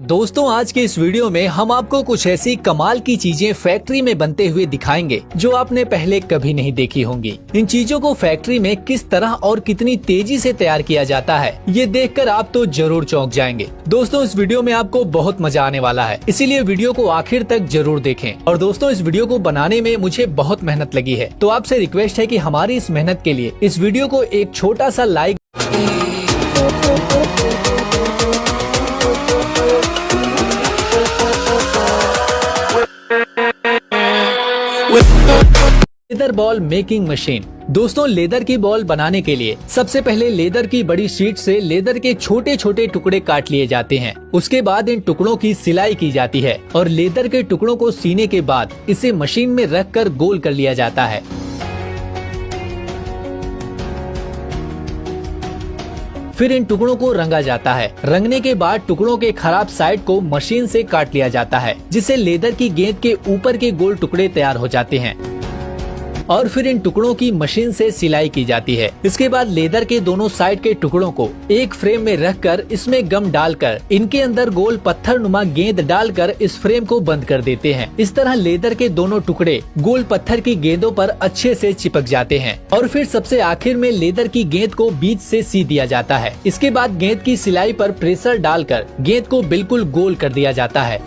दोस्तों आज के इस वीडियो में हम आपको कुछ ऐसी कमाल की चीजें फैक्ट्री में बनते हुए दिखाएंगे जो आपने पहले कभी नहीं देखी होंगी। इन चीजों को फैक्ट्री में किस तरह और कितनी तेजी से तैयार किया जाता है, ये देखकर आप तो जरूर चौंक जाएंगे। दोस्तों इस वीडियो में आपको बहुत मजा आने वाला है, इसीलिए वीडियो को आखिर तक जरूर देखें। और दोस्तों इस वीडियो को बनाने में मुझे बहुत मेहनत लगी है, तो आपसे रिक्वेस्ट है कि हमारी इस मेहनत के लिए इस वीडियो को एक छोटा सा like leather ball making machine. दोस्तों लेदर की बॉल बनाने के लिए सबसे पहले लेदर की बड़ी शीट से लेदर के छोटे छोटे टुकड़े काट लिए जाते हैं। उसके बाद इन टुकड़ों की सिलाई की जाती है और लेदर के टुकड़ों को सीने के बाद इसे मशीन में रखकर गोल कर लिया जाता है। फिर इन टुकड़ों को रंगा जाता है। रंगने के बाद टुकड़ों के खराब साइड को मशीन से काट लिया जाता है, जिससे लेदर की गेंद के ऊपर के गोल टुकड़े तैयार हो जाते हैं। और फिर इन टुकड़ों की मशीन से सिलाई की जाती है। इसके बाद लेदर के दोनों साइड के टुकड़ों को एक फ्रेम में रखकर इसमें गम डालकर इनके अंदर गोल पत्थर नुमा गेंद डालकर इस फ्रेम को बंद कर देते हैं। इस तरह लेदर के दोनों टुकड़े गोल पत्थर की गेंदों पर अच्छे से चिपक जाते हैं। और फिर सबसे आखिर में लेदर की गेंद को बीच से सी दिया जाता है। इसके बाद गेंद की सिलाई पर प्रेशर डालकर गेंद को बिल्कुल गोल कर दिया जाता है।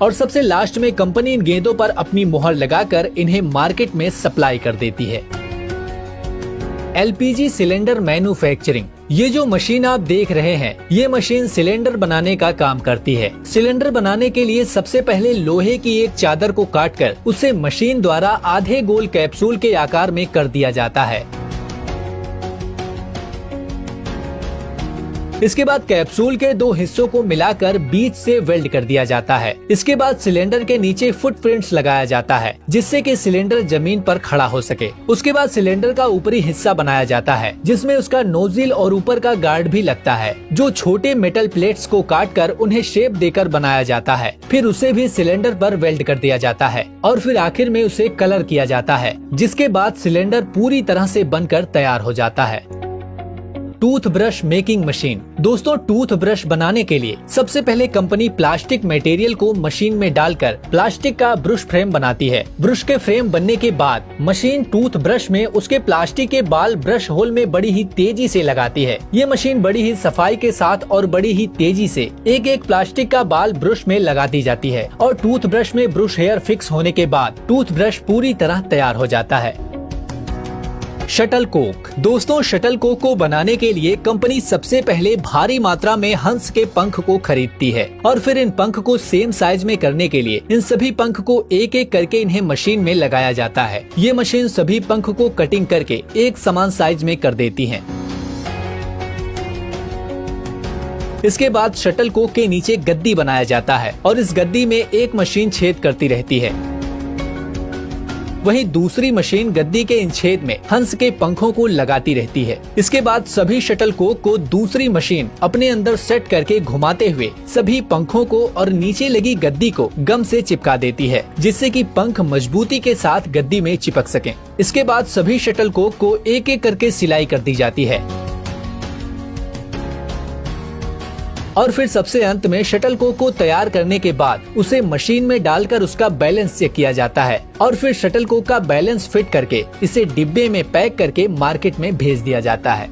और सबसे लास्ट में कंपनी इन गेंदों पर अपनी मुहर लगाकर इन्हें मार्केट में सप्लाई कर देती है। LPG cylinder manufacturing. ये जो मशीन आप देख रहे हैं, ये मशीन सिलेंडर बनाने का काम करती है। सिलेंडर बनाने के लिए सबसे पहले लोहे की एक चादर को काटकर उसे मशीन द्वारा आधे गोल कैप्सूल के आकार में कर दिया जाता है। इसके बाद कैप्सूल के दो हिस्सों को मिलाकर बीच से वेल्ड कर दिया जाता है। इसके बाद सिलेंडर के नीचे फुटप्रिंट्स लगाया जाता है, जिससे कि सिलेंडर जमीन पर खड़ा हो सके। उसके बाद सिलेंडर का ऊपरी हिस्सा बनाया जाता है, जिसमें उसका नोजिल और ऊपर का गार्ड भी लगता है, जो छोटे मेटल प्लेट्स को काटकर उन्हें शेप देकर बनाया जाता है। फिर उसे भी सिलेंडर पर वेल्ड कर दिया जाता है और फिर आखिर में उसे कलर किया जाता है, जिसके बाद सिलेंडर पूरी तरह से बनकर तैयार हो जाता है। Tooth brush making machine. दोस्तों टूथ ब्रश बनाने के लिए सबसे पहले कंपनी प्लास्टिक मटेरियल को मशीन में डालकर प्लास्टिक का ब्रश फ्रेम बनाती है। ब्रश के फ्रेम बनने के बाद मशीन टूथ ब्रश में उसके प्लास्टिक के बाल ब्रश होल में बड़ी ही तेजी से लगाती है। ये मशीन बड़ी ही सफाई के साथ और बड़ी ही तेजी से एक एक प्लास्टिक का बाल ब्रश में लगा दी जाती है और टूथ ब्रश में ब्रश हेयर फिक्स होने के बाद टूथ ब्रश पूरी तरह तैयार हो जाता है। Shuttle Coke. दोस्तों शटल कोक को बनाने के लिए कंपनी सबसे पहले भारी मात्रा में हंस के पंख को खरीदती है और फिर इन पंख को सेम साइज में करने के लिए इन सभी पंख को एक एक करके इन्हें मशीन में लगाया जाता है। ये मशीन सभी पंख को कटिंग करके एक समान साइज में कर देती है। इसके बाद शटल कोक के नीचे गद्दी बनाया जाता है और इस गद्दी में एक मशीन छेद करती रहती है। वहीं दूसरी मशीन गद्दी के इन छेद में हंस के पंखों को लगाती रहती है। इसके बाद सभी शटल कोक को दूसरी मशीन अपने अंदर सेट करके घुमाते हुए सभी पंखों को और नीचे लगी गद्दी को गम से चिपका देती है, जिससे कि पंख मजबूती के साथ गद्दी में चिपक सकें। इसके बाद सभी शटल कोक को एक एक करके सिलाई कर दी जाती है और फिर सबसे अंत में शटल कोक को तैयार करने के बाद उसे मशीन में डालकर उसका बैलेंस चेक किया जाता है और फिर शटल कोक का बैलेंस फिट करके इसे डिब्बे में पैक करके मार्केट में भेज दिया जाता है।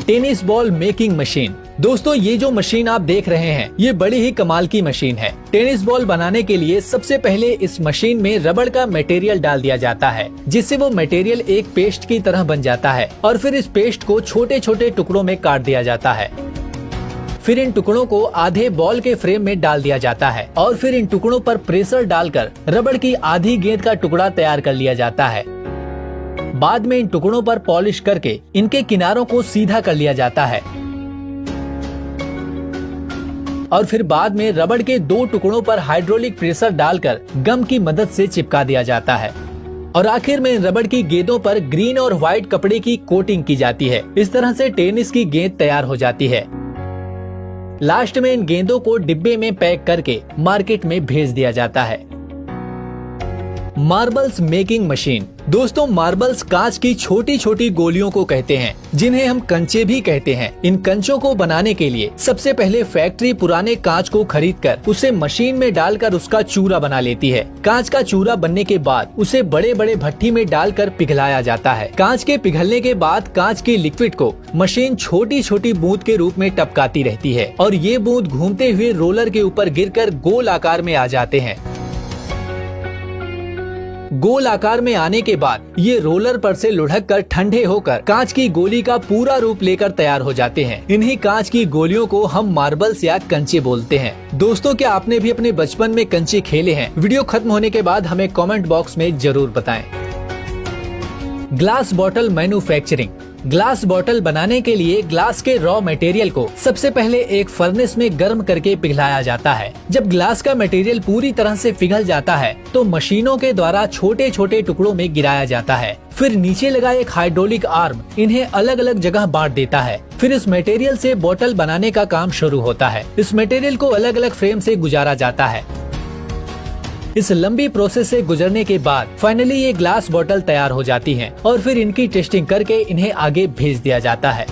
Tennis ball making machine. दोस्तों ये जो मशीन आप देख रहे हैं, ये बड़ी ही कमाल की मशीन है। टेनिस बॉल बनाने के लिए सबसे पहले इस मशीन में रबड़ का मटेरियल डाल दिया जाता है, जिससे वो मटेरियल एक पेस्ट की तरह बन जाता है और फिर इस पेस्ट को छोटे छोटे टुकड़ों में काट दिया जाता है। फिर इन टुकड़ों को आधे बॉल के फ्रेम में डाल दिया जाता है और फिर इन टुकड़ों पर प्रेशर डालकर रबड़ की आधी गेंद का टुकड़ा तैयार कर लिया जाता है। बाद में इन टुकड़ों पर पॉलिश करके इनके किनारों को सीधा कर लिया जाता है और फिर बाद में रबड़ के दो टुकड़ों पर हाइड्रोलिक प्रेशर डालकर गम की मदद से चिपका दिया जाता है और आखिर में इन रबड़ की गेंदों पर ग्रीन और व्हाइट कपड़े की कोटिंग की जाती है। इस तरह से टेनिस की गेंद तैयार हो जाती है। लास्ट में इन गेंदों को डिब्बे में पैक करके मार्केट में भेज दिया जाता है। Marbles making machine. दोस्तों मार्बल्स कांच की छोटी छोटी गोलियों को कहते हैं, जिन्हें हम कंचे भी कहते हैं। इन कंचों को बनाने के लिए सबसे पहले फैक्ट्री पुराने कांच को खरीदकर उसे मशीन में डालकर उसका चूरा बना लेती है। कांच का चूरा बनने के बाद उसे बड़े बड़े भट्टी में डालकर पिघलाया जाता है। कांच के पिघलने के बाद कांच की लिक्विड को मशीन छोटी छोटी बूंद के रूप में टपकाती रहती है और ये बूंद घूमते हुए रोलर के ऊपर गिरकर गोल आकार में आ जाते हैं। गोल आकार में आने के बाद ये रोलर पर से लुढ़क कर ठंडे होकर कांच की गोली का पूरा रूप लेकर तैयार हो जाते हैं। इन्हीं कांच की गोलियों को हम मार्बल्स या कंचे बोलते हैं। दोस्तों क्या आपने भी अपने बचपन में कंचे खेले हैं? वीडियो खत्म होने के बाद हमें कमेंट बॉक्स में जरूर बताएं। Glass bottle manufacturing. Glass bottle बनाने के लिए ग्लास के रॉ मटेरियल को सबसे पहले एक फर्नेस में गर्म करके पिघलाया जाता है। जब ग्लास का मटेरियल पूरी तरह से पिघल जाता है तो मशीनों के द्वारा छोटे छोटे टुकड़ों में गिराया जाता है। फिर नीचे लगा एक हाइड्रोलिक आर्म इन्हें अलग अलग जगह बांट देता है। फिर इस मटेरियल से बॉटल बनाने का काम शुरू होता है। इस मटेरियल को अलग अलग फ्रेम से गुजारा जाता है। इस लंबी प्रोसेस से गुजरने के बाद फाइनली ये ग्लास बॉटल तैयार हो जाती हैं और फिर इनकी टेस्टिंग करके इन्हें आगे भेज दिया जाता है।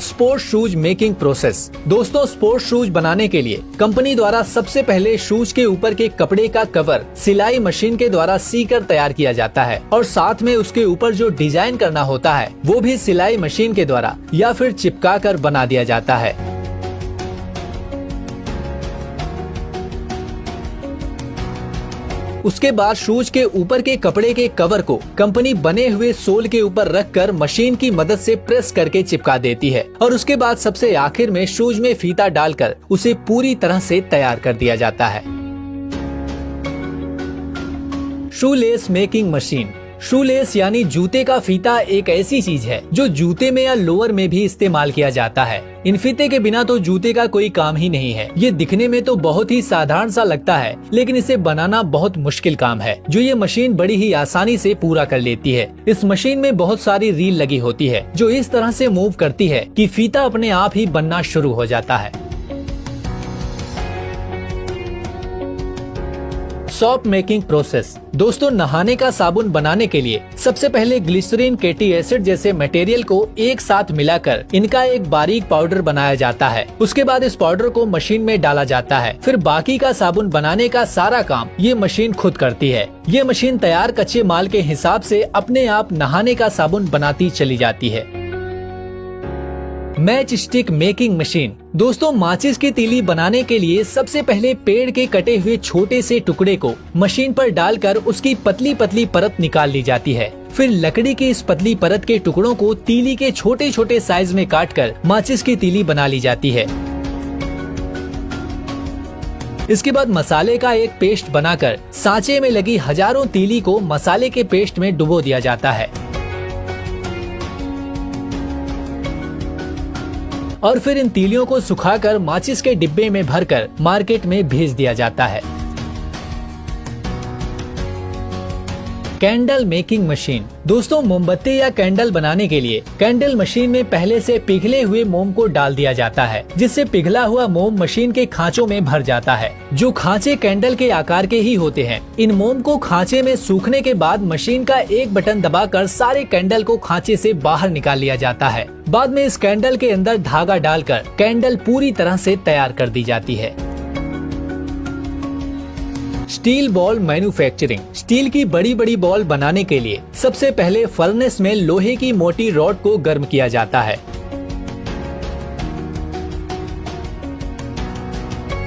Sports shoes making process. दोस्तों स्पोर्ट्स शूज बनाने के लिए कंपनी द्वारा सबसे पहले शूज के ऊपर के कपड़े का कवर सिलाई मशीन के द्वारा सीकर तैयार किया जाता है और साथ में उसके ऊपर जो डिजाइन करना होता है वो भी सिलाई मशीन के द्वारा या फिर चिपका कर बना दिया जाता है। उसके बाद शूज के ऊपर के कपड़े के कवर को कंपनी बने हुए सोल के ऊपर रखकर मशीन की मदद से प्रेस करके चिपका देती है और उसके बाद सबसे आखिर में शूज में फीता डालकर उसे पूरी तरह से तैयार कर दिया जाता है। Shoelace making machine. शूलेस यानी जूते का फीता एक ऐसी चीज है जो जूते में या लोअर में भी इस्तेमाल किया जाता है। इन फीते के बिना तो जूते का कोई काम ही नहीं है। ये दिखने में तो बहुत ही साधारण सा लगता है, लेकिन इसे बनाना बहुत मुश्किल काम है, जो ये मशीन बड़ी ही आसानी से पूरा कर लेती है। इस मशीन में बहुत सारी रील लगी होती है जो इस तरह से मूव करती है कि फीता अपने आप ही बनना शुरू हो जाता है। Soap making process. दोस्तों नहाने का साबुन बनाने के लिए सबसे पहले ग्लिसरीन केटी एसिड जैसे मटेरियल को एक साथ मिलाकर इनका एक बारीक पाउडर बनाया जाता है। उसके बाद इस पाउडर को मशीन में डाला जाता है। फिर बाकी का साबुन बनाने का सारा काम ये मशीन खुद करती है। ये मशीन तैयार कच्चे माल के हिसाब से अपने आप नहाने का साबुन बनाती चली जाती है। Match stick making machine. दोस्तों माचिस की तीली बनाने के लिए सबसे पहले पेड़ के कटे हुए छोटे से टुकड़े को मशीन पर डालकर उसकी पतली पतली परत निकाल ली जाती है। फिर लकड़ी की इस पतली परत के टुकड़ों को तीली के छोटे छोटे साइज में काटकर माचिस की तीली बना ली जाती है। इसके बाद मसाले का एक पेस्ट बनाकर सांचे में लगी हजारों तीली को मसाले के पेस्ट में डुबो दिया जाता है और फिर इन तीलियों को सुखाकर माचिस के डिब्बे में भरकर मार्केट में भेज दिया जाता है। Candle making machine. दोस्तों मोमबत्ती या कैंडल बनाने के लिए कैंडल मशीन में पहले से पिघले हुए मोम को डाल दिया जाता है, जिससे पिघला हुआ मोम मशीन के खांचों में भर जाता है, जो खांचे कैंडल के आकार के ही होते हैं। इन मोम को खांचे में सूखने के बाद मशीन का एक बटन दबाकर सारे कैंडल को खांचे से बाहर निकाल लिया जाता है। बाद में इस कैंडल के अंदर धागा डालकर कैंडल पूरी तरह से तैयार कर दी जाती है। Steel ball manufacturing. स्टील की बड़ी बड़ी बॉल बनाने के लिए सबसे पहले फर्नेस में लोहे की मोटी रॉड को गर्म किया जाता है।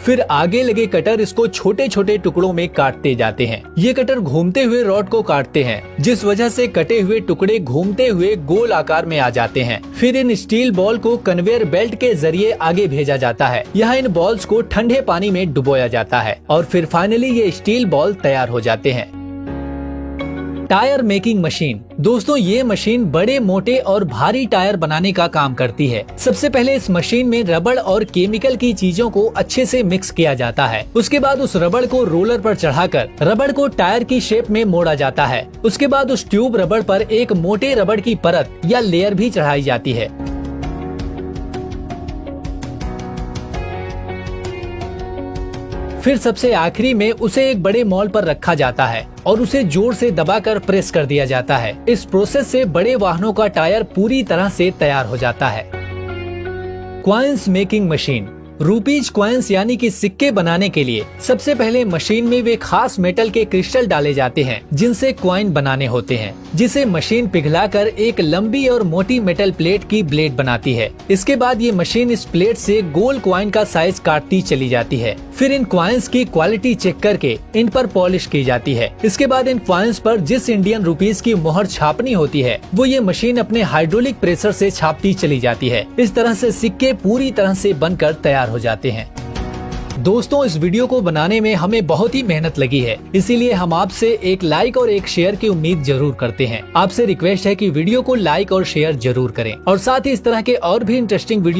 फिर आगे लगे कटर इसको छोटे छोटे टुकड़ों में काटते जाते हैं। ये कटर घूमते हुए रॉड को काटते हैं, जिस वजह से कटे हुए टुकड़े घूमते हुए गोल आकार में आ जाते हैं। फिर इन स्टील बॉल को कन्वेयर बेल्ट के जरिए आगे भेजा जाता है। यहाँ इन बॉल्स को ठंडे पानी में डुबोया जाता है और फिर फाइनली ये स्टील बॉल तैयार हो जाते हैं। Tyre making machine. दोस्तों ये मशीन बड़े मोटे और भारी टायर बनाने का काम करती है। सबसे पहले इस मशीन में रबड़ और केमिकल की चीजों को अच्छे से मिक्स किया जाता है। उसके बाद उस रबड़ को रोलर पर चढ़ाकर रबड़ को टायर की शेप में मोड़ा जाता है। उसके बाद उस ट्यूब रबड़ पर एक मोटे रबड़ की परत या लेयर भी चढ़ाई जाती है। फिर सबसे आखिरी में उसे एक बड़े मॉल पर रखा जाता है और उसे जोर से दबाकर प्रेस कर दिया जाता है। इस प्रोसेस से बड़े वाहनों का टायर पूरी तरह से तैयार हो जाता है। Coins making machine. Rupees coins यानी कि सिक्के बनाने के लिए सबसे पहले मशीन में वे खास मेटल के क्रिस्टल डाले जाते हैं जिनसे कॉइन बनाने होते हैं, जिसे मशीन पिघलाकर एक लंबी और मोटी मेटल प्लेट की ब्लेड बनाती है। इसके बाद ये मशीन इस प्लेट से गोल कॉइन का साइज काटती चली जाती है। फिर इन कॉइन्स की क्वालिटी चेक करके इन पर पॉलिश की जाती है। इसके बाद इन कॉइन्स पर जिस इंडियन रुपीज की मोहर छापनी होती है वो ये मशीन अपने हाइड्रोलिक प्रेशर से छापती चली जाती है। इस तरह से सिक्के पूरी तरह से बनकर तैयार हो जाते हैं। दोस्तों, इस वीडियो को बनाने में हमें बहुत ही मेहनत लगी है, इसीलिए हम आपसे एक लाइक और एक शेयर की उम्मीद जरूर करते हैं। आपसे रिक्वेस्ट है कि वीडियो को लाइक और शेयर जरूर करें और साथ ही इस तरह के और भी इंटरेस्टिंग वीडियो